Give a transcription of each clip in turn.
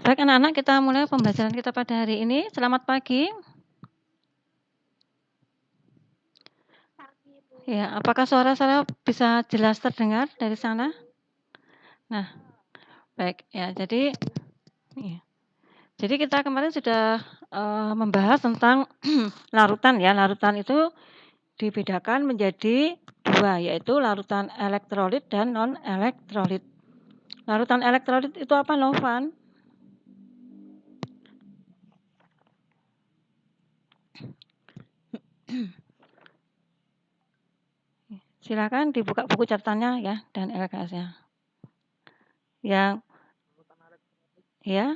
Baik anak-anak, kita mulai pembelajaran kita pada hari ini. Selamat pagi. Ya, apakah suara saya bisa jelas terdengar dari sana? Nah, baik ya. Jadi kita kemarin sudah membahas tentang larutan ya. Larutan itu dibedakan menjadi dua, yaitu larutan elektrolit dan non-elektrolit. Larutan elektrolit itu apa, Novan? Silakan dibuka buku catatannya ya dan LKS-nya. Yang ya.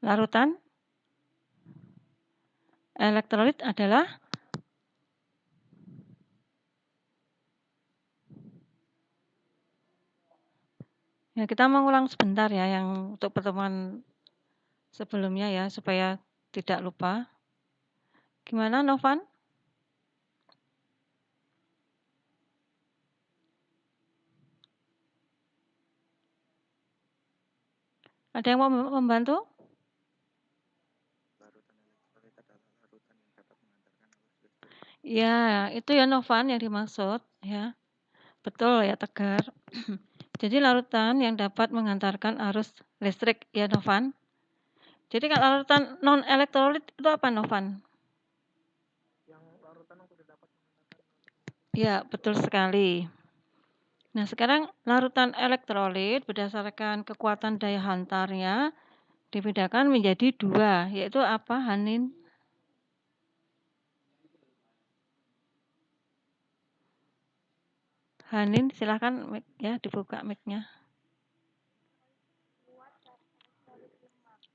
Larutan elektrolit adalah ya, kita mengulang sebentar ya yang untuk pertemuan sebelumnya ya supaya tidak lupa. Gimana Novan? Ada yang mau membantu? Ya, itu ya Novan yang dimaksud ya. Betul ya Tegar. Jadi larutan yang dapat mengantarkan arus listrik ya Novan. Jadi kalau larutan non elektrolit itu apa Novan? Ya, betul sekali. Nah, sekarang larutan elektrolit berdasarkan kekuatan daya hantarnya dibedakan menjadi dua, yaitu apa, Hanin? Hanin, silahkan ya dibuka mic-nya.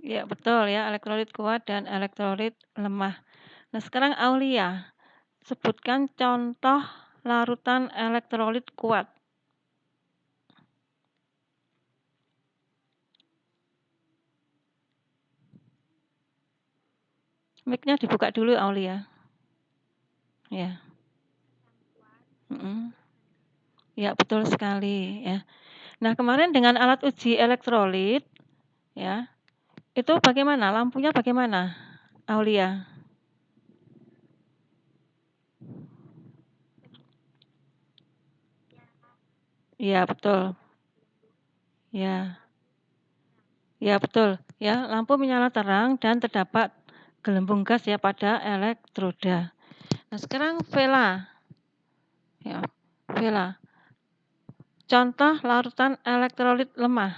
Ya, betul ya, elektrolit kuat dan elektrolit lemah. Nah, sekarang Aulia, sebutkan contoh larutan elektrolit kuat. Mic-nya dibuka dulu Aulia. Ya. Ya, betul sekali ya. Nah, kemarin dengan alat uji elektrolit ya, itu bagaimana? Lampunya bagaimana, Aulia? Ya, betul. Ya. Ya, betul. Ya, lampu menyala terang dan terdapat gelembung gas ya pada elektroda. Nah, sekarang Vela. Ya, Vela. Contoh larutan elektrolit lemah.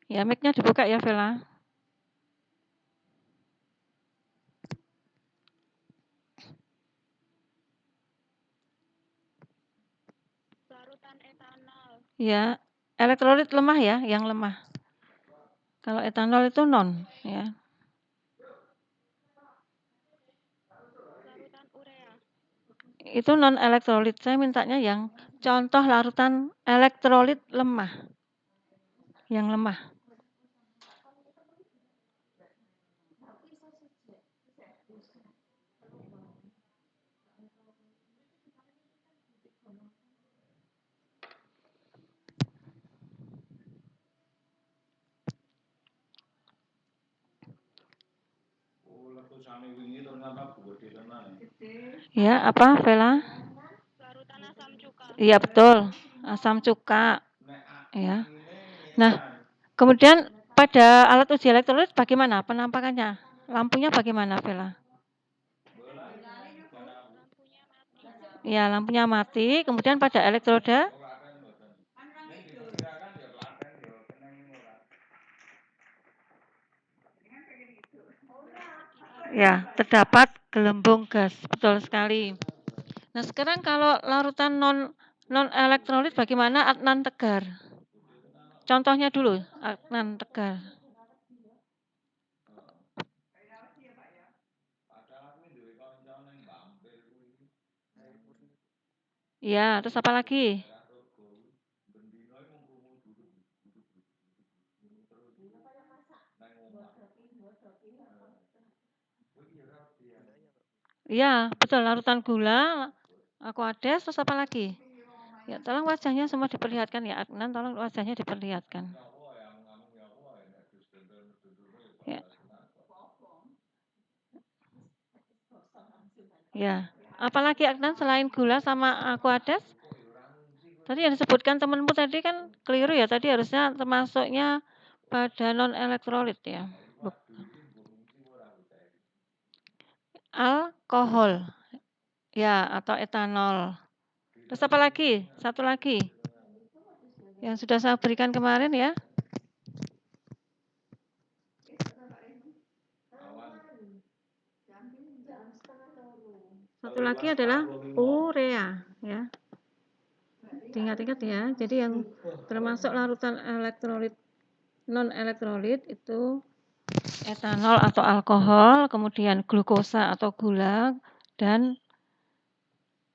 Ya, mic-nya dibuka ya, Vela. Larutan etanol. Ya, elektrolit lemah ya, yang lemah. Kalau etanol itu non, ya. Larutan urea. Itu non elektrolit. Saya mintanya yang contoh larutan elektrolit lemah. Yang lemah. Ya, apa, Vela? Larutan asam cuka. Iya, betul. Asam cuka. Ya. Nah, kemudian pada alat uji elektrolit bagaimana penampakannya? Lampunya bagaimana, Vela? Ya, lampunya mati. Kemudian pada elektroda? Ya, terdapat gelembung gas. Betul sekali. Nah, sekarang kalau larutan non elektrolit bagaimana, Adnan Tegar? Contohnya dulu, Adnan Tegar. Ya, terus apa lagi? Iya, betul, larutan gula, Aquades, terus apa lagi? Ya, tolong wajahnya semua diperlihatkan ya, Adnan, tolong wajahnya diperlihatkan. Ya. Ya. Apalagi Adnan selain gula sama Aquades? Tadi yang disebutkan temanmu tadi kan keliru ya, tadi harusnya termasuknya pada non elektrolit ya. Alkohol. Ya, atau etanol. Terus apa lagi? Satu lagi. Yang sudah saya berikan kemarin ya. Satu lagi adalah urea ya. Ingat-ingat ya. Jadi yang termasuk larutan elektrolit non elektrolit itu etanol atau alkohol, kemudian glukosa atau gula dan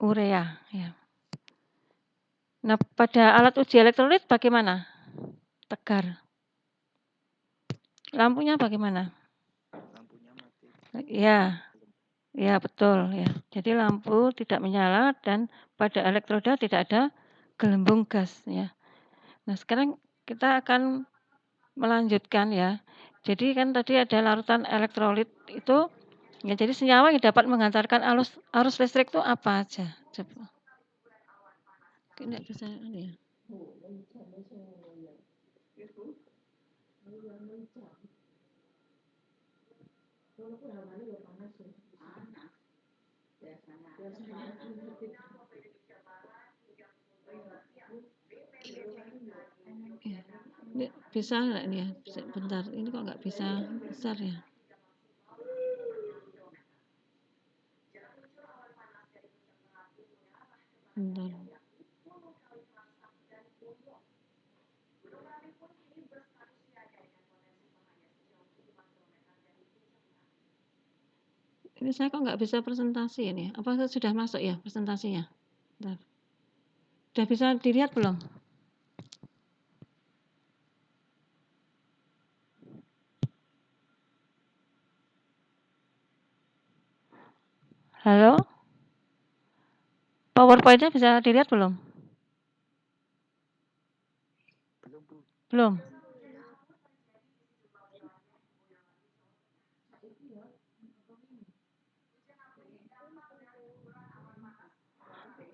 urea ya. Nah, pada alat uji elektrolit bagaimana? Tegar. Lampunya bagaimana? Lampunya mati. Ya. Ya, betul ya. Jadi lampu tidak menyala dan pada elektroda tidak ada gelembung gas ya. Nah, sekarang kita akan melanjutkan ya. Jadi kan tadi ada larutan elektrolit itu ya, jadi senyawa yang dapat menghantarkan arus listrik itu apa aja? Coba. Tidak bisa ini ya. Ya. Ini bisa enggak ini ya? Bentar, ini kok enggak bisa besar ya? Bentar. Ini saya kok nggak bisa presentasi ini. Apa sudah masuk ya presentasinya? Bentar. Sudah bisa dilihat belum? Halo? PowerPoint-nya bisa dilihat belum? Belum.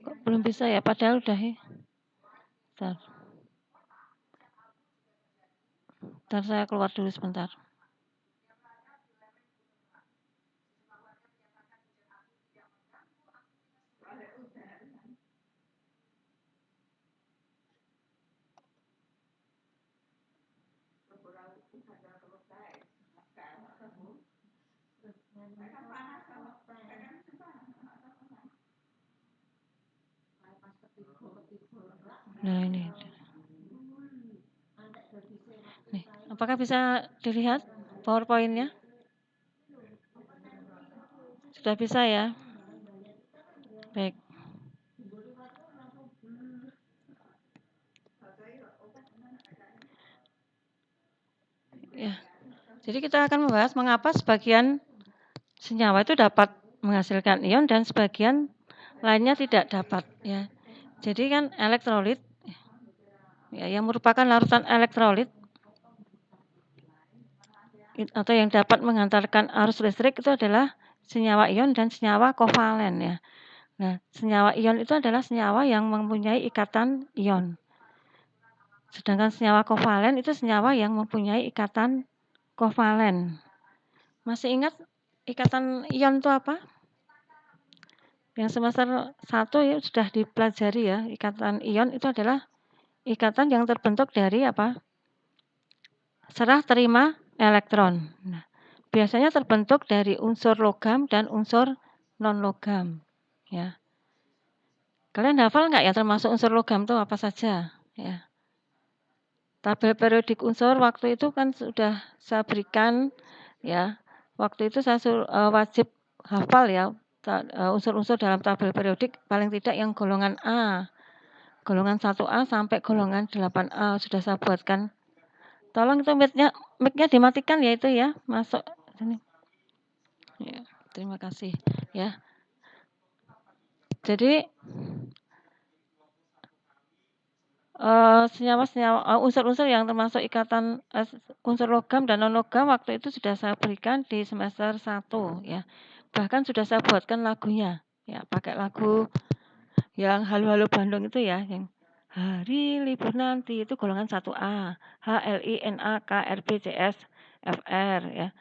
Kok belum bisa ya? Padahal udah ya. Bentar. Bentar saya keluar dulu sebentar. Nah ini. Nih, apakah bisa dilihat PowerPoint-nya? Sudah bisa ya? Baik. Ya. Jadi kita akan membahas mengapa sebagian senyawa itu dapat menghasilkan ion dan sebagian lainnya tidak dapat ya. Jadi kan elektrolit ya, yang merupakan larutan elektrolit atau yang dapat menghantarkan arus listrik itu adalah senyawa ion dan senyawa kovalen ya. Nah, senyawa ion itu adalah senyawa yang mempunyai ikatan ion. Sedangkan senyawa kovalen itu senyawa yang mempunyai ikatan kovalen. Masih ingat ikatan ion itu apa? Yang semester 1 ya sudah dipelajari ya, ikatan ion itu adalah ikatan yang terbentuk dari apa? Serah terima elektron. Nah, biasanya terbentuk dari unsur logam dan unsur non-logam. Ya. Kalian hafal nggak ya termasuk unsur logam itu apa saja? Ya. Tabel periodik unsur waktu itu kan sudah saya berikan ya. Waktu itu saya wajib hafal ya unsur-unsur dalam tabel periodik paling tidak yang golongan A. Golongan 1A sampai golongan 8A sudah saya buatkan. Tolong itu mic-nya dimatikan ya itu ya, masuk sini. Ya, terima kasih ya. Jadi senyawa-senyawa unsur-unsur yang termasuk ikatan unsur logam dan non-logam waktu itu sudah saya berikan di semester 1 ya. Bahkan sudah saya buatkan lagunya ya, pakai lagu yang Halo Halo Bandung itu ya, yang hari libur nanti itu golongan 1A, HLINAKRBCS FR ya.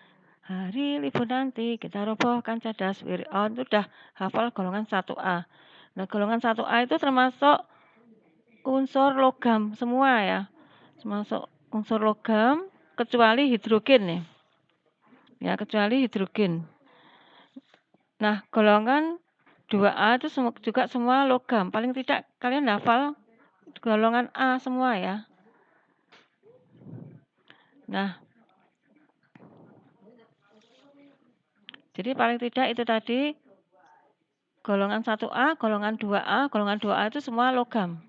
Hari libur nanti kita robohkan cadas Wiraon itu udah hafal golongan 1A. Nah, golongan 1A itu termasuk unsur logam semua ya. Termasuk unsur logam kecuali hidrogen nih. Ya, kecuali hidrogen. Nah, golongan 2A itu juga semua logam. Paling tidak kalian hafal golongan A semua ya. Nah, jadi paling tidak itu tadi golongan 1A, golongan 2A, golongan 2A itu semua logam.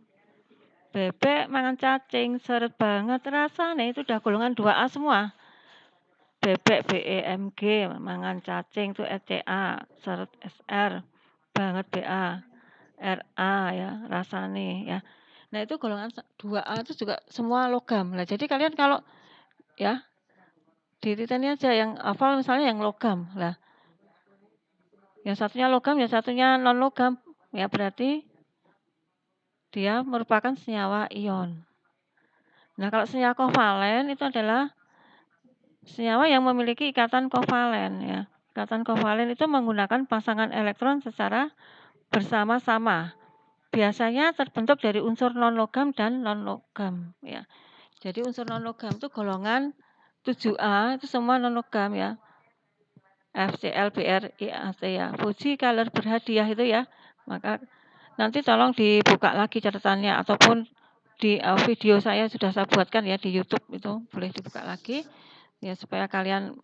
Bebek mangan cacing, seret banget rasanya itu udah golongan 2A semua. Bebek BEMG, mangan cacing itu ECA, seret SR, banget BA, RA ya, rasanya ya. Nah, itu golongan 2A itu juga semua logam. Nah, jadi kalian kalau ya dititeni aja yang hafal misalnya yang logam. Lah, yang satunya logam, yang satunya non logam. Ya berarti dia merupakan senyawa ion. Nah, kalau senyawa kovalen itu adalah senyawa yang memiliki ikatan kovalen ya. Ikatan kovalen itu menggunakan pasangan elektron secara bersama-sama. Biasanya terbentuk dari unsur non-logam dan non-logam ya. Jadi unsur non-logam itu golongan 7A itu semua non-logam ya. FCl, Br, IAC ya. Fuji color berhadiah itu ya. Maka nanti tolong dibuka lagi catatannya ataupun di video saya sudah saya buatkan ya di YouTube itu boleh dibuka lagi ya supaya kalian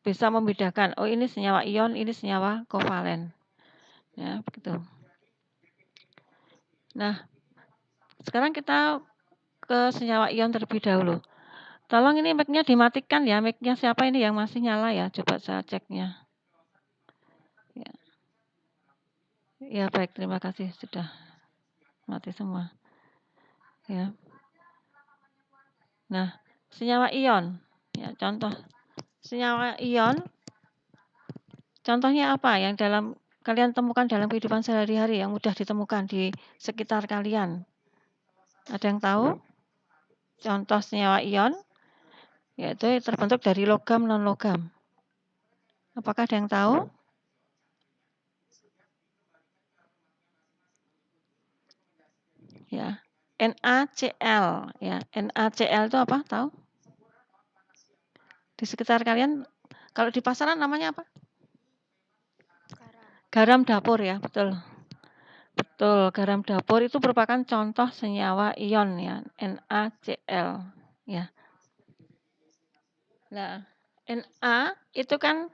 bisa membedakan oh ini senyawa ion, ini senyawa kovalen. Ya, begitu. Nah, sekarang kita ke senyawa ion terlebih dahulu. Tolong ini mic-nya dimatikan ya. Mic-nya siapa ini yang masih nyala ya? Coba saya ceknya. Ya. Ya, baik, terima kasih sudah mati semua. Ya. Nah, senyawa ion. Ya, contoh senyawa ion. Contohnya apa yang kalian temukan dalam kehidupan sehari-hari yang mudah ditemukan di sekitar kalian? Ada yang tahu? Contoh senyawa ion yaitu terbentuk dari logam non-logam. Apakah ada yang tahu? Ya, NaCl ya. NaCl itu apa? Tahu? Di sekitar kalian kalau di pasaran namanya apa? Garam dapur ya, betul. Betul, garam dapur itu merupakan contoh senyawa ion ya, NaCl ya. Nah, Na itu kan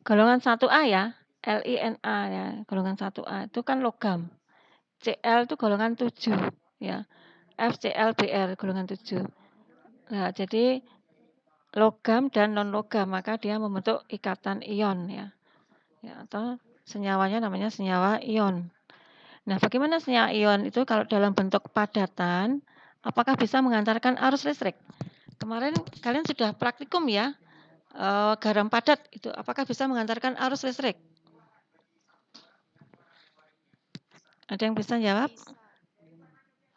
golongan 1A ya, LiNa ya, golongan 1A itu kan logam. Cl itu golongan 7 ya. FClBr golongan 7. Nah, jadi logam dan non logam maka dia membentuk ikatan ion ya. Ya, atau senyawanya namanya senyawa ion. Nah, bagaimana senyawa ion itu kalau dalam bentuk padatan, apakah bisa mengantarkan arus listrik? Kemarin kalian sudah praktikum ya, garam padat itu apakah bisa mengantarkan arus listrik? Ada yang bisa jawab?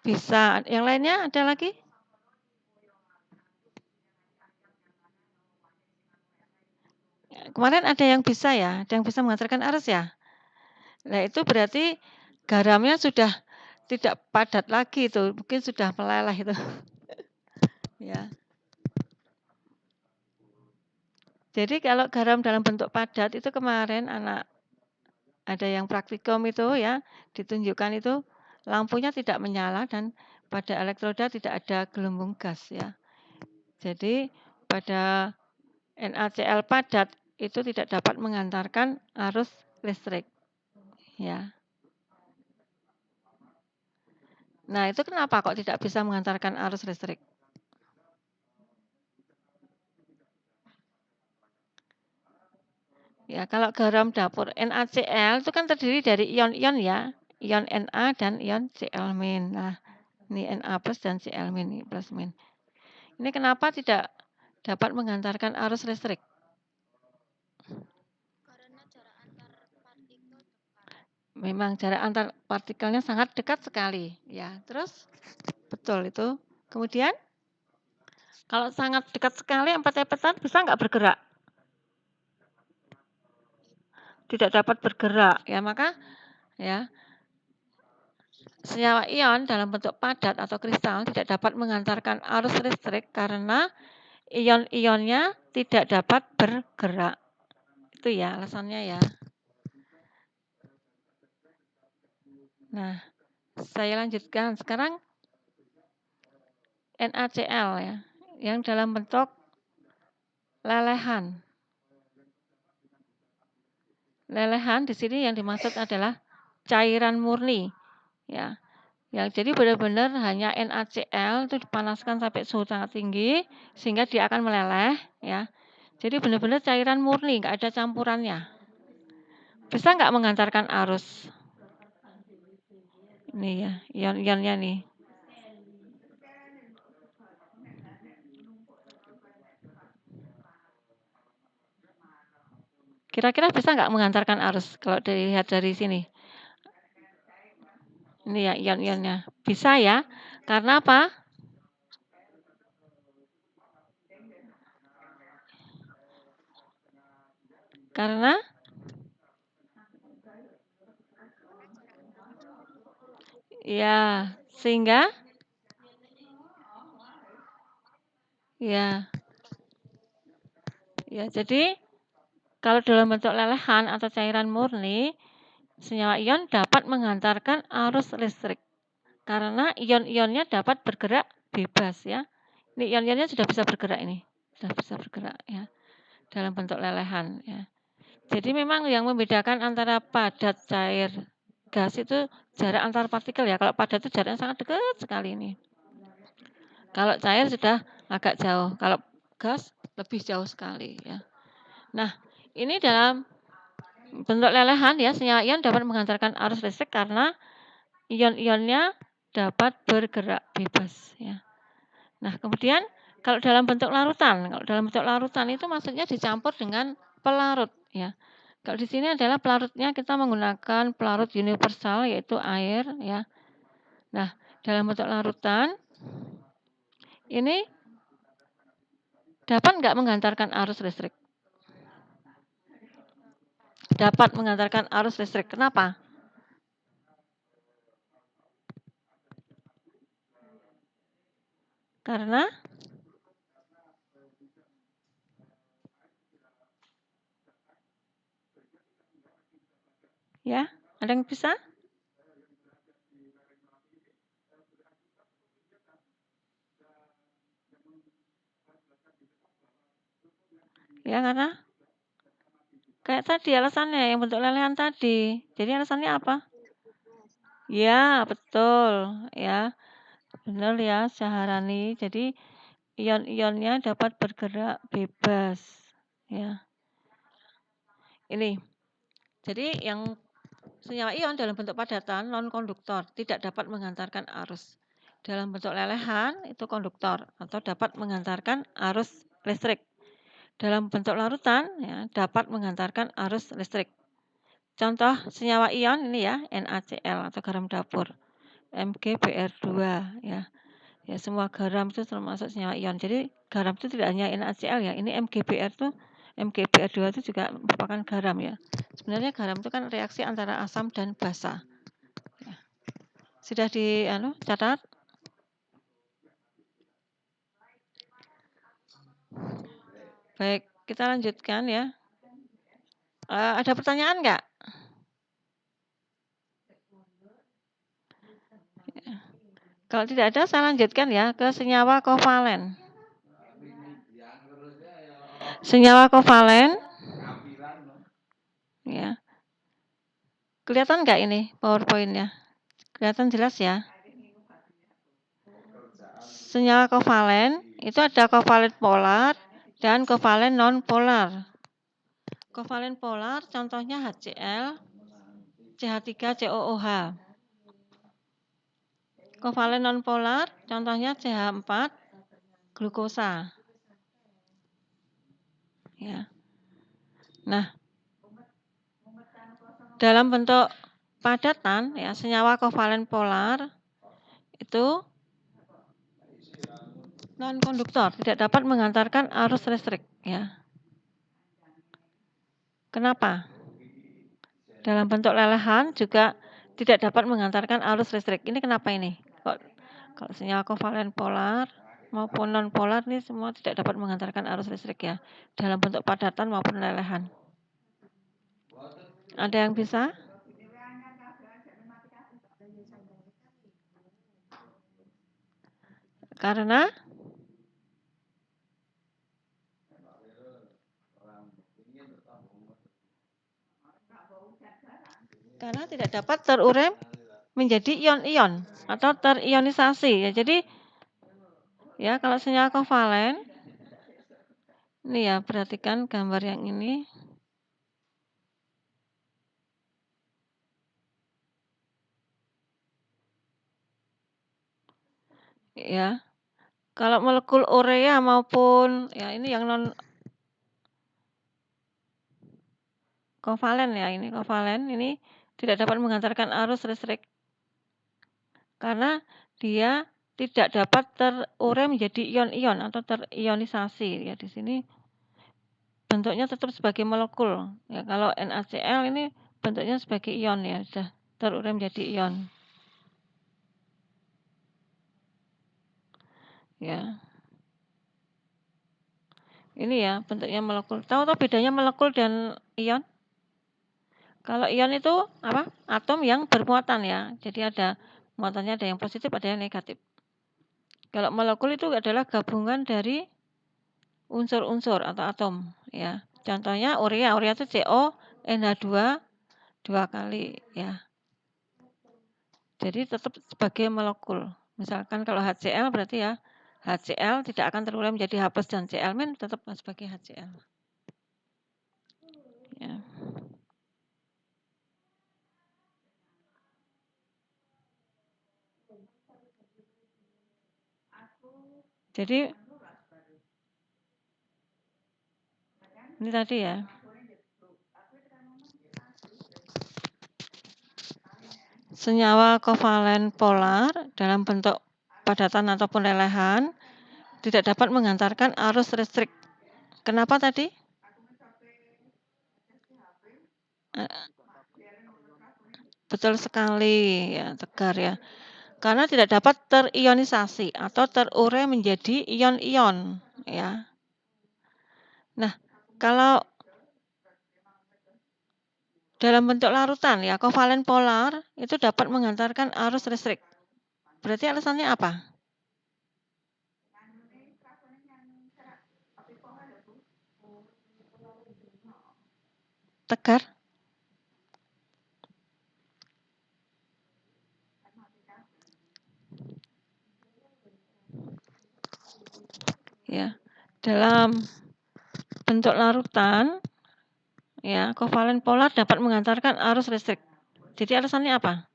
Bisa. Yang lainnya ada lagi? Kemarin ada yang bisa ya, ada yang bisa mengantarkan arus ya. Nah, itu berarti garamnya sudah tidak padat lagi itu, mungkin sudah meleleh itu. Ya. Jadi kalau garam dalam bentuk padat itu kemarin ada yang praktikum itu ya, ditunjukkan itu lampunya tidak menyala dan pada elektroda tidak ada gelembung gas ya. Jadi pada NaCl padat itu tidak dapat mengantarkan arus listrik. Ya. Nah, itu kenapa kok tidak bisa mengantarkan arus listrik? Ya, kalau garam dapur NaCl itu kan terdiri dari ion-ion ya, ion Na dan ion Cl-. Nah, ini Na plus dan Cl- ini plus min. Ini kenapa tidak dapat mengantarkan arus listrik? Karena jarak antar partikel dekat. Memang jarak antar partikelnya sangat dekat sekali, ya. Terus betul itu. Kemudian kalau sangat dekat sekali empet-empetan bisa nggak bergerak? Tidak dapat bergerak, ya. Maka ya senyawa ion dalam bentuk padat atau kristal tidak dapat mengantarkan arus listrik karena ion-ionnya tidak dapat bergerak. Itu ya alasannya ya. Nah, saya lanjutkan. Sekarang NaCl ya, yang dalam bentuk lelehan. Lelehan di sini yang dimaksud adalah cairan murni, ya. Yang jadi benar-benar hanya NaCl itu dipanaskan sampai suhu sangat tinggi sehingga dia akan meleleh, ya. Jadi benar-benar cairan murni, nggak ada campurannya. Bisa nggak mengantarkan arus? Ini ya, ion-ionnya nih. Kira-kira bisa nggak mengantarkan arus kalau dilihat dari sini? Ini ya ion-ionnya. Bisa ya. Karena apa? Karena ya, sehingga ya. Ya, jadi kalau dalam bentuk lelehan atau cairan murni, senyawa ion dapat mengantarkan arus listrik. Karena ion-ionnya dapat bergerak bebas ya. Ini ion-ionnya sudah bisa bergerak ini. Sudah bisa bergerak ya. Dalam bentuk lelehan ya. Jadi memang yang membedakan antara padat, cair, gas itu jarak antar partikel ya. Kalau padat itu jaraknya sangat dekat sekali ini. Kalau cair sudah agak jauh. Kalau gas lebih jauh sekali ya. Nah, ini dalam bentuk lelehan ya, senyawa ion dapat mengantarkan arus listrik karena ion-ionnya dapat bergerak bebas ya. Nah, kemudian kalau dalam bentuk larutan itu maksudnya dicampur dengan pelarut ya. Kalau di sini adalah pelarutnya kita menggunakan pelarut universal yaitu air ya. Nah, dalam bentuk larutan ini dapat nggak mengantarkan arus listrik? Dapat mengantarkan arus listrik. Kenapa? Karena ya, ada yang bisa? Ya, karena kayak tadi alasannya yang bentuk lelehan tadi. Jadi alasannya apa? Ya, betul ya. Benar ya, Syaharani. Jadi ion-ionnya dapat bergerak bebas ya. Ini. Jadi yang senyawa ion dalam bentuk padatan non-konduktor tidak dapat mengantarkan arus. Dalam bentuk lelehan itu konduktor atau dapat mengantarkan arus listrik. Dalam bentuk larutan ya, dapat mengantarkan arus listrik. Contoh senyawa ion ini ya, NaCl atau garam dapur, MgBr2 ya. Ya, semua garam itu termasuk senyawa ion. Jadi garam itu tidak hanya NaCl ya, ini MgBr2 itu juga merupakan garam ya. Sebenarnya garam itu kan reaksi antara asam dan basa. Ya. Sudah catat? Baik, kita lanjutkan ya. Ada pertanyaan nggak? Ya. Kalau tidak ada, saya lanjutkan ya ke senyawa kovalen. Senyawa kovalen Ya. Kelihatan nggak ini PowerPoint-nya? Kelihatan jelas ya? Senyawa kovalen itu ada kovalen polar dan kovalen non-polar. Kovalen polar contohnya HCl, CH3COOH. Kovalen non-polar contohnya CH4 glukosa. Ya. Nah, dalam bentuk padatan ya senyawa kovalen polar itu non-konduktor, tidak dapat mengantarkan arus listrik ya. Kenapa? Dalam bentuk lelehan juga tidak dapat mengantarkan arus listrik. Ini kenapa ini? Kalau senyawa kovalen polar maupun non-polar ini semua tidak dapat mengantarkan arus listrik ya. Dalam bentuk padatan maupun lelehan. Ada yang bisa? Karena tidak dapat terurai menjadi ion-ion atau terionisasi ya. Jadi ya kalau senyawa kovalen ini ya perhatikan gambar yang ini. Ya. Kalau molekul urea maupun ya ini yang non kovalen ya, ini kovalen ini tidak dapat mengantarkan arus listrik karena dia tidak dapat terurai menjadi ion-ion atau terionisasi ya. Di sini bentuknya tetap sebagai molekul ya. Kalau NaCl ini bentuknya sebagai ion ya, sudah terurai menjadi ion ya. Ini ya bentuknya molekul. Tahu bedanya molekul dan ion? Kalau ion itu apa? Atom yang bermuatan ya. Jadi ada muatannya, ada yang positif, ada yang negatif. Kalau molekul itu adalah gabungan dari unsur-unsur atau atom ya. Contohnya urea itu CO NH2 2 kali ya. Jadi tetap sebagai molekul. Misalkan kalau HCl berarti ya HCl tidak akan terurai menjadi H+ dan Cl- tetap sebagai HCl. Ya. Jadi ini tadi ya. Senyawa kovalen polar dalam bentuk padatan ataupun lelehan tidak dapat mengantarkan arus listrik. Kenapa tadi? Betul sekali ya, tegar ya. Karena tidak dapat terionisasi atau terurai menjadi ion-ion ya. Nah, kalau dalam bentuk larutan ya, kovalen polar itu dapat mengantarkan arus listrik. Berarti alasannya apa? Tegar? Ya. Dalam bentuk larutan ya, kovalen polar dapat mengantarkan arus listrik. Jadi alasannya apa?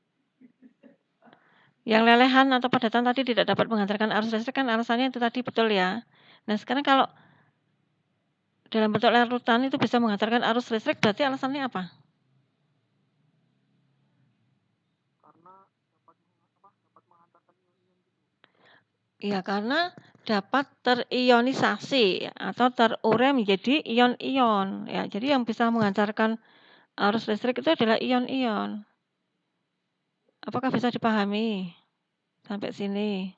Yang lelehan atau padatan tadi tidak dapat mengantarkan arus listrik kan alasannya itu tadi betul ya. Nah, sekarang kalau dalam bentuk larutan itu bisa mengantarkan arus listrik berarti alasannya apa? Ya, karena dapat terionisasi atau terurai menjadi ion-ion ya. Jadi yang bisa mengantarkan arus listrik itu adalah ion-ion. Apakah bisa dipahami sampai sini?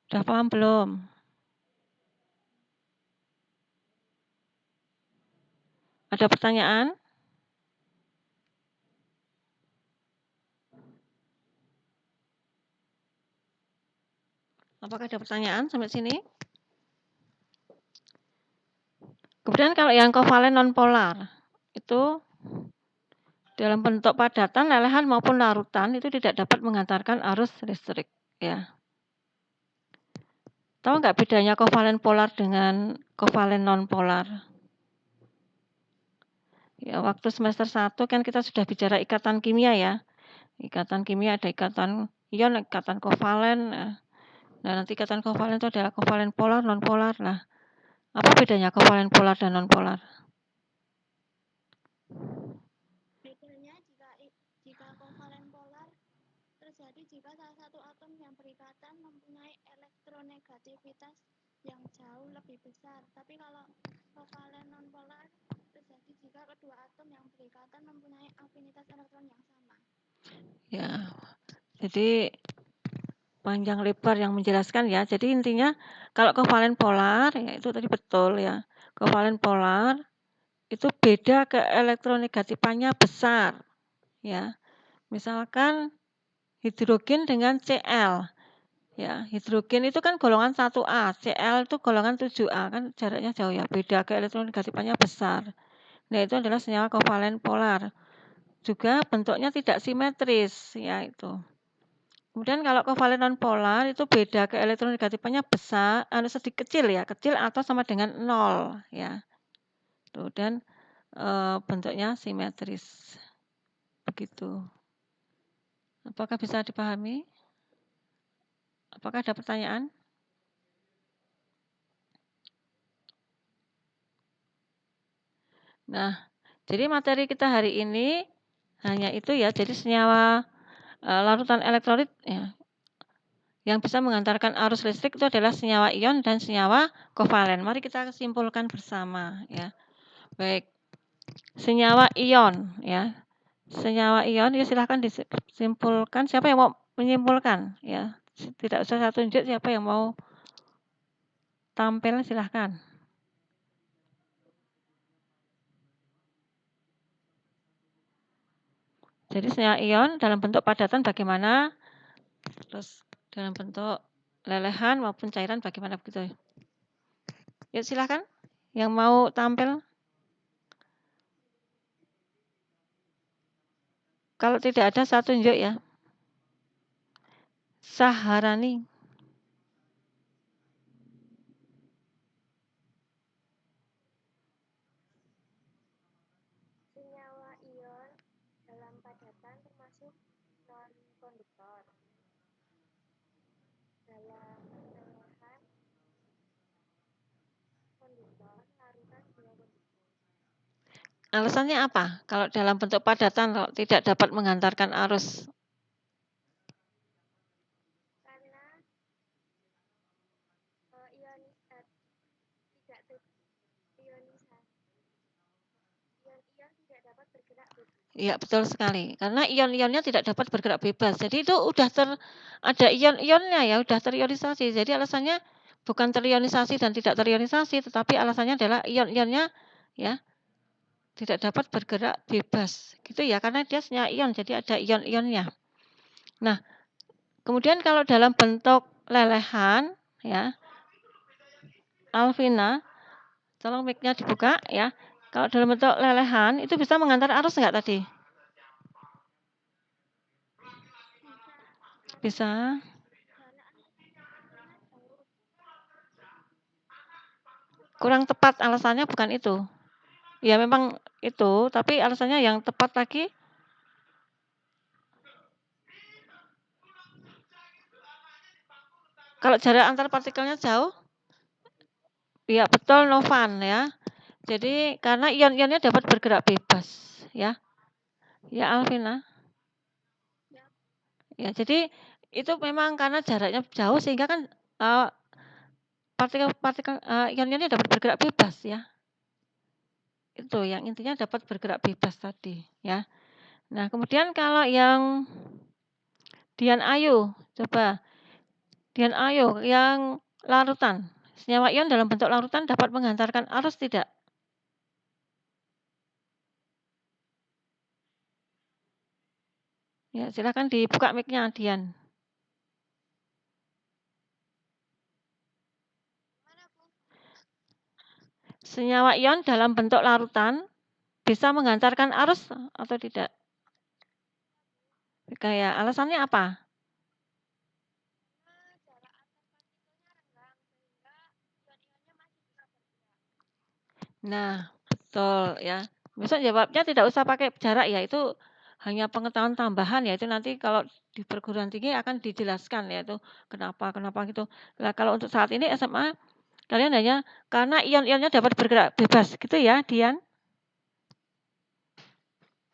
Sudah paham belum? Ada pertanyaan? Apakah ada pertanyaan sampai sini? Kemudian kalau yang kovalen non-polar, itu dalam bentuk padatan, lelehan maupun larutan itu tidak dapat mengantarkan arus listrik, ya. Tahu nggak bedanya kovalen polar dengan kovalen non-polar? Ya, waktu semester 1 kan kita sudah bicara ikatan kimia ya. Ikatan kimia ada ikatan ion, ikatan kovalen. Nah, nanti ikatan kovalen itu adalah kovalen polar, non-polar. Nah, apa bedanya kovalen polar dan non-polar? Bedanya jika kovalen polar terjadi jika salah satu atom yang berikatan mempunyai elektronegativitas yang jauh lebih besar. Tapi kalau kovalen nonpolar terjadi jika kedua atom yang berikatan mempunyai afinitas elektron yang sama. Ya, jadi panjang lebar yang menjelaskan ya. Jadi intinya kalau kovalen polar ya itu tadi betul ya. Kovalen polar itu beda ke elektronegatifannya besar ya. Misalkan hidrogen dengan Cl. Ya, hidrogen itu kan golongan 1A, Cl itu golongan 7A, kan jaraknya jauh ya, beda ke elektronegatifannya besar. Nah, itu adalah senyawa kovalen polar. Juga bentuknya tidak simetris, ya itu. Kemudian kalau kovalen nonpolar itu beda ke elektronegatifannya besar, sedikit kecil ya, kecil atau sama dengan 0 ya. Tuh, dan bentuknya simetris. Begitu. Apakah bisa dipahami? Apakah ada pertanyaan? Nah, jadi materi kita hari ini hanya itu ya, jadi senyawa larutan elektrolit ya, yang bisa mengantarkan arus listrik itu adalah senyawa ion dan senyawa kovalen. Mari kita simpulkan bersama ya. Baik, senyawa ion ya. Senyawa ion ya silahkan disimpulkan. Siapa yang mau menyimpulkan ya? Tidak usah saya tunjuk, siapa yang mau tampil silahkan. Jadi senyawa ion dalam bentuk padatan bagaimana? Terus dalam bentuk lelehan maupun cairan bagaimana begitu? Yuk silahkan yang mau tampil. Kalau tidak ada saya tunjuk ya. Saharani. Senyawa ion dalam padatan termasuk non-konduktor. Dalam lelehan konduktor, larutan juga konduktor. Alasannya apa? Kalau dalam bentuk padatan kalau tidak dapat mengantarkan arus. Karena ion-ion tidak dapat bergerak bebas. Iya, betul sekali. Karena ion-ionnya tidak dapat bergerak bebas. Jadi itu udah ada ion-ionnya ya, udah terionisasi. Jadi alasannya bukan terionisasi dan tidak terionisasi, tetapi alasannya adalah ion-ionnya ya tidak dapat bergerak bebas. Gitu ya, karena dia senyawa ion, jadi ada ion-ionnya. Nah, kemudian kalau dalam bentuk lelehan ya, Alvina, tolong mic-nya dibuka ya. Kalau dalam bentuk lelehan itu bisa mengantar arus enggak tadi? Bisa. Kurang tepat alasannya bukan itu. Ya memang itu, tapi alasannya yang tepat lagi. Kalau jarak antar partikelnya jauh? Ya betul Novan ya. Jadi karena ion-ionnya dapat bergerak bebas ya. Ya Alvina. Ya, jadi itu memang karena jaraknya jauh sehingga kan partikel-partikel ion-ionnya dapat bergerak bebas ya. Itu yang intinya dapat bergerak bebas tadi ya. Nah, kemudian kalau yang Dian Ayu, coba Dian Ayu yang larutan. Senyawa ion dalam bentuk larutan dapat menghantarkan arus tidak? Ya, silakan dibuka mic-nya Dian. Senyawa ion dalam bentuk larutan bisa menghantarkan arus atau tidak? Kayak alasannya apa? Nah, betul ya. Besok jawabnya tidak usah pakai jarak ya, itu hanya pengetahuan tambahan ya, itu nanti kalau di perguruan tinggi akan dijelaskan ya itu kenapa gitu. Nah, kalau untuk saat ini SMA kalian hanya karena ion-ionnya dapat bergerak bebas gitu ya, Dian?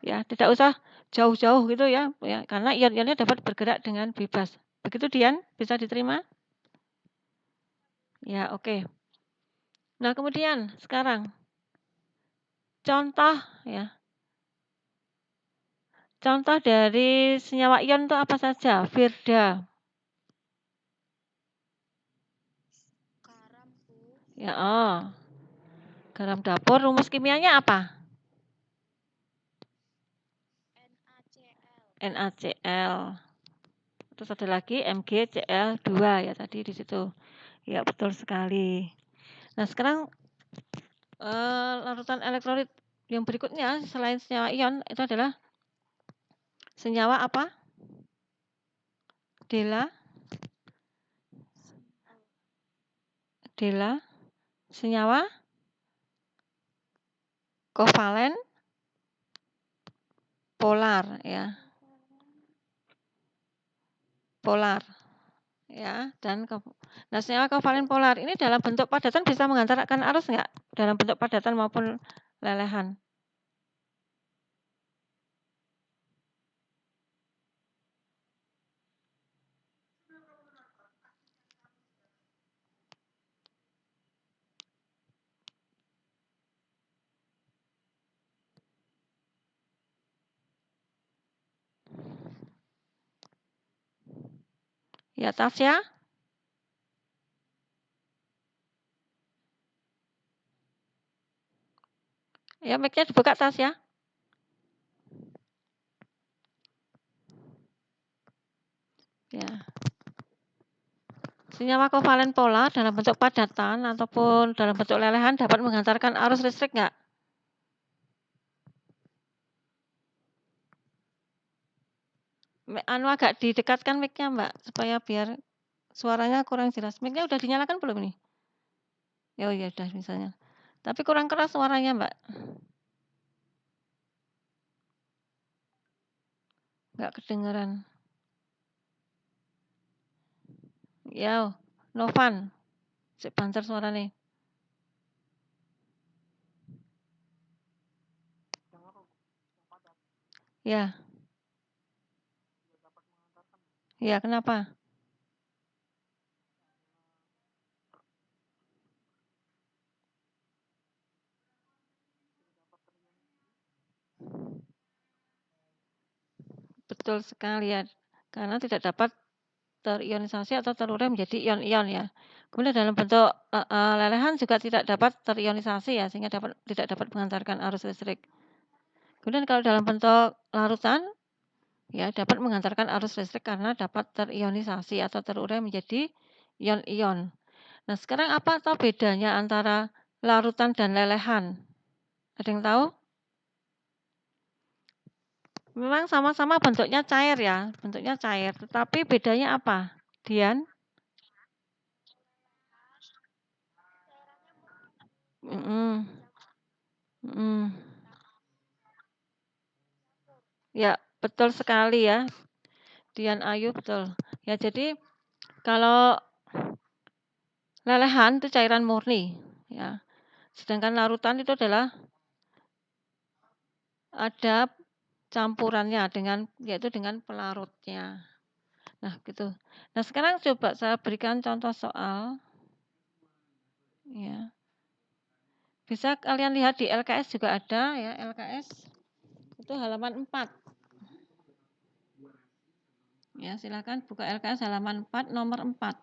Ya, tidak usah jauh-jauh gitu ya, karena ion-ionnya dapat bergerak dengan bebas. Begitu Dian, bisa diterima? Ya, oke. Nah, kemudian sekarang contoh ya. Contoh dari senyawa ion itu apa saja? Firda. Garam, Bu. Ya, garam dapur, rumus kimianya apa? NaCl. NaCl. Terus ada lagi MgCl2 ya tadi di situ. Ya, betul sekali. Nah, sekarang larutan elektrolit yang berikutnya selain senyawa ion itu adalah senyawa apa? Dela. Senyawa kovalen polar ya. Polar ya, dan nah senyawa kovalen polar ini dalam bentuk padatan bisa menghantarkan arus enggak? Dalam bentuk padatan maupun lelehan. Ya, Tasya? Ya, mic-nya dibuka, Tasya. Ya. Senyawa kovalen polar dalam bentuk padatan ataupun dalam bentuk lelehan dapat menghantarkan arus listrik enggak? Agak didekatkan mic-nya, Mbak, supaya biar suaranya kurang jelas. Mic-nya udah dinyalakan belum nih? Oh iya, udah misalnya. Tapi kurang keras suaranya, Mbak. Enggak kedengeran. Ya, Novan. Sik banter suaranya. Ya. Ya, kenapa? Betul sekali ya. Karena tidak dapat terionisasi atau terurai menjadi ion-ion ya. Kemudian dalam bentuk lelehan juga tidak dapat terionisasi ya, sehingga tidak dapat mengantarkan arus listrik. Kemudian kalau dalam bentuk larutan ya dapat mengantarkan arus listrik karena dapat terionisasi atau terurai menjadi ion-ion. Nah, sekarang apa atau bedanya antara larutan dan lelehan? Ada yang tahu? Memang sama-sama bentuknya cair ya, bentuknya cair. Tetapi bedanya apa, Dian? Mhm. Mhm. Ya, betul sekali ya, Dian Ayu, betul. Ya, jadi kalau lelehan itu cairan murni, ya. Sedangkan larutan itu adalah ada campurannya yaitu dengan pelarutnya. Nah, gitu. Nah, sekarang coba saya berikan contoh soal. Ya. Bisa kalian lihat di LKS juga ada ya, LKS. Itu halaman 4. Ya, silakan buka LKS halaman 4 nomor 4.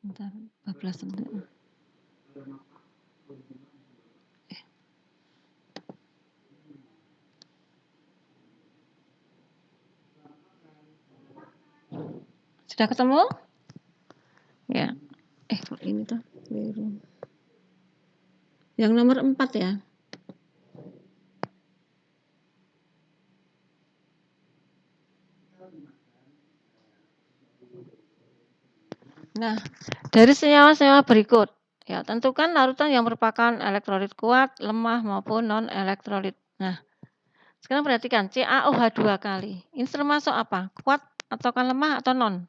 Bentar, 14 menit. Sudah ketemu? Ya. Ini tuh keliru. Yang nomor 4 ya. Nah, dari senyawa-senyawa berikut, ya tentukan larutan yang merupakan elektrolit kuat, lemah maupun non-elektrolit. Nah, sekarang perhatikan CaOH 2 kali. Ini termasuk apa? Kuat atau lemah atau non?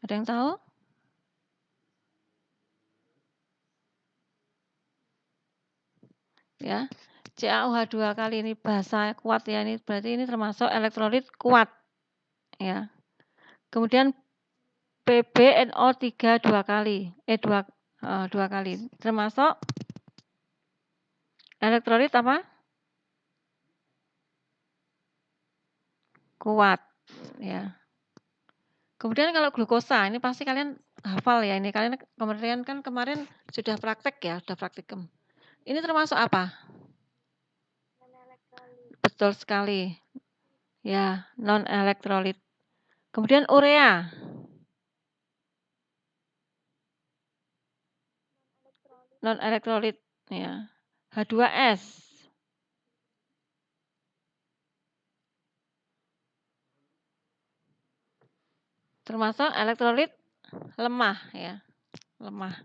Ada yang tahu? Ya, CaOH 2 kali ini bahasa kuat ya, ini berarti ini termasuk elektrolit kuat. Ya. Kemudian PbNO3 2 kali, 2 kali, termasuk elektrolit apa? Kuat, ya. Kemudian kalau glukosa, ini pasti kalian hafal ya, ini kalian kemarin sudah praktek ya, sudah praktikum. Ini termasuk apa? Betul sekali. Ya, non-elektrolit. Kemudian urea. Non-elektrolit, ya. H2S. Termasuk elektrolit lemah ya, lemah.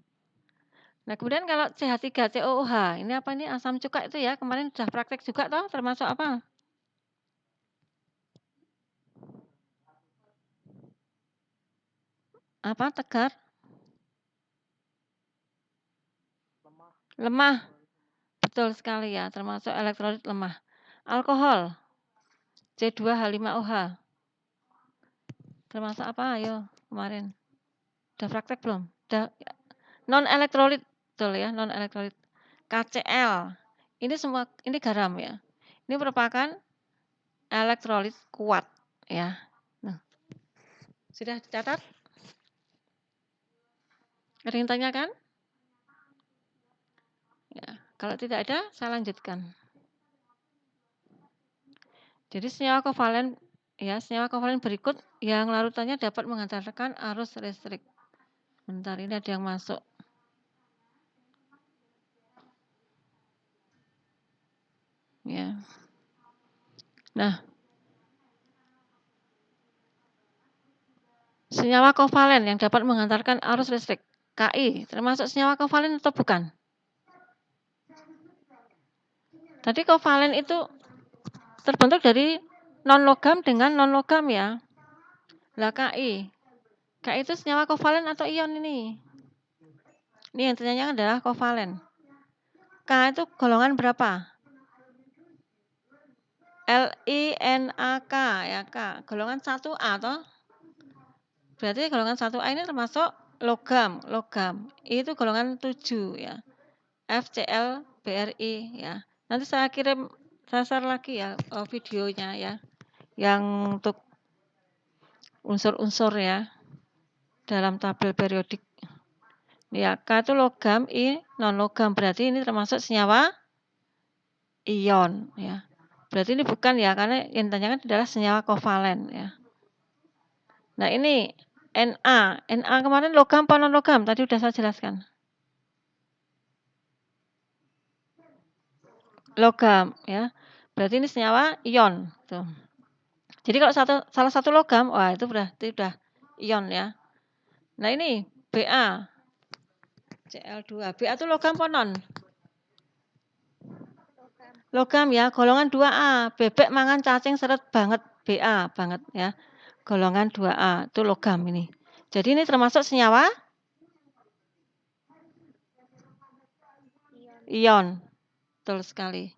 Nah, kemudian kalau CH3COOH, ini apa ini asam cuka itu ya, kemarin sudah praktek juga toh, termasuk apa? Apa tegar? Lemah. Betul sekali ya, termasuk elektrolit lemah. Alkohol. C2H5OH. Termasuk apa? Ayo, kemarin. Udah praktek belum? Udah non-elektrolit, betul ya, non-elektrolit. KCl. Ini semua ini garam ya. Ini merupakan elektrolit kuat ya. Nah, sudah dicatat? Ada yang tanyakan? Ya, kalau tidak ada, saya lanjutkan. Jadi senyawa kovalen berikut yang larutannya dapat menghantarkan arus listrik. Bentar, ini ada yang masuk. Ya. Nah, senyawa kovalen yang dapat menghantarkan arus listrik, Ki, termasuk senyawa kovalen atau bukan? Tadi kovalen itu terbentuk dari non-logam dengan non-logam ya. Lah Ki itu senyawa kovalen atau ion ini? Ini yang ditanyakan adalah kovalen. K itu golongan berapa? LINAK ya, K. Golongan 1A toh? Berarti golongan 1A ini termasuk logam. I itu golongan 7 ya. FCl BRI ya. Nanti saya kirim share lagi ya videonya ya. Yang untuk unsur-unsur ya dalam tabel periodik. Ya, K itu logam, I non logam. Berarti ini termasuk senyawa ion ya. Berarti ini bukan ya, karena yang ditanyakan adalah senyawa kovalen ya. Nah, ini Na kemarin logam apa non logam? Tadi sudah saya jelaskan. Logam ya. Berarti ini senyawa ion tuh. Jadi kalau salah satu logam, wah itu berarti udah ion ya. Nah, ini Ba Cl2. Ba itu logam apa non? Logam ya, golongan 2A. Bebek mangan cacing seret banget, Ba banget ya. Golongan 2A itu logam ini. Jadi ini termasuk senyawa ion. Betul sekali.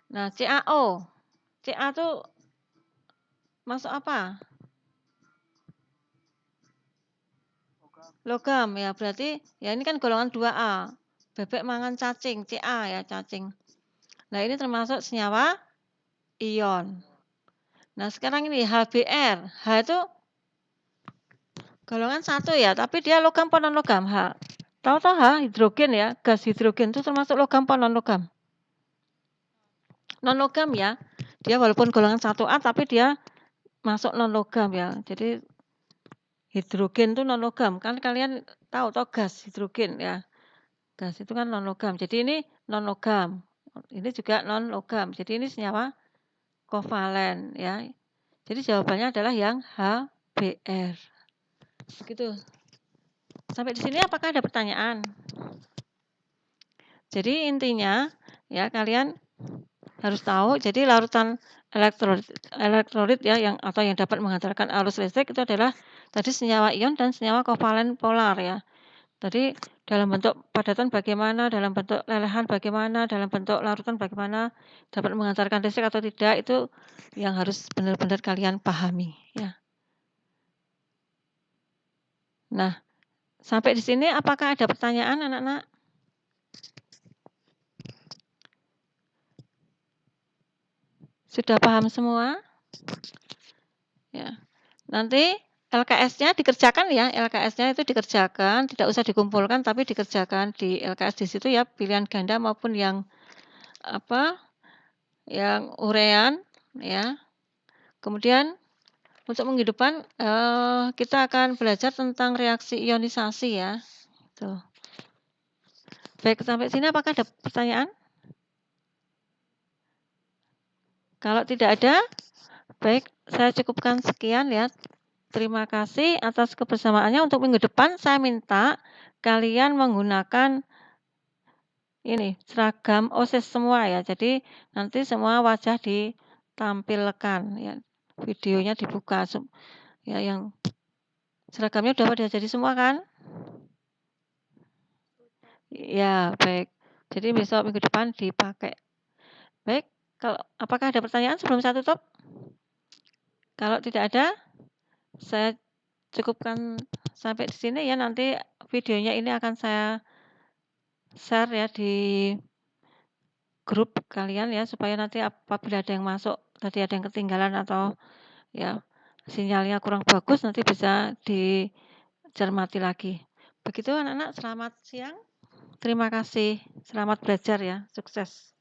Nah, CaO. Ca itu masuk apa? Logam ya, berarti ya ini kan golongan 2A. Bebek mangan cacing, Ca ya, cacing. Nah, ini termasuk senyawa ion. Nah, sekarang ini HBr. H itu golongan 1 ya, tapi dia logam apa non logam? H. Tahu H, hidrogen ya, gas hidrogen itu termasuk logam apa non logam? Non logam ya. Dia walaupun golongan 1A tapi dia masuk non-logam ya. Jadi hidrogen itu non-logam. Kan kalian tahu toh gas hidrogen ya. Gas itu kan non-logam. Jadi ini non-logam. Ini juga non-logam. Jadi ini senyawa kovalen ya. Jadi jawabannya adalah yang HBr. Begitu. Sampai di sini apakah ada pertanyaan? Jadi intinya ya kalian harus tahu. Jadi larutan elektrolit ya yang dapat menghantarkan arus listrik itu adalah tadi senyawa ion dan senyawa kovalen polar ya. Tadi dalam bentuk padatan bagaimana, dalam bentuk lelehan bagaimana, dalam bentuk larutan bagaimana, dapat menghantarkan listrik atau tidak, itu yang harus benar-benar kalian pahami ya. Nah, sampai di sini apakah ada pertanyaan anak-anak? Sudah paham semua? Ya. Nanti LKS-nya dikerjakan ya, LKS-nya itu dikerjakan, tidak usah dikumpulkan tapi dikerjakan di LKS di situ ya, pilihan ganda maupun yang yang urean ya. Kemudian untuk menghidupkan kita akan belajar tentang reaksi ionisasi ya. Tuh. Baik, sampai sini apakah ada pertanyaan? Kalau tidak ada, baik, saya cukupkan sekian ya. Terima kasih atas kebersamaannya. Untuk minggu depan saya minta kalian menggunakan ini seragam OSIS semua ya. Jadi nanti semua wajah ditampilkan ya. Videonya dibuka ya, yang seragamnya udah pada jadi semua kan? Ya, baik. Jadi besok minggu depan dipakai. Baik, apakah ada pertanyaan sebelum saya tutup? Kalau tidak ada, saya cukupkan sampai di sini ya. Nanti videonya ini akan saya share ya di grup kalian ya, supaya nanti apabila ada yang masuk, tadi ada yang ketinggalan atau ya sinyalnya kurang bagus, nanti bisa dicermati lagi. Begitu anak-anak, selamat siang. Terima kasih. Selamat belajar ya. Sukses.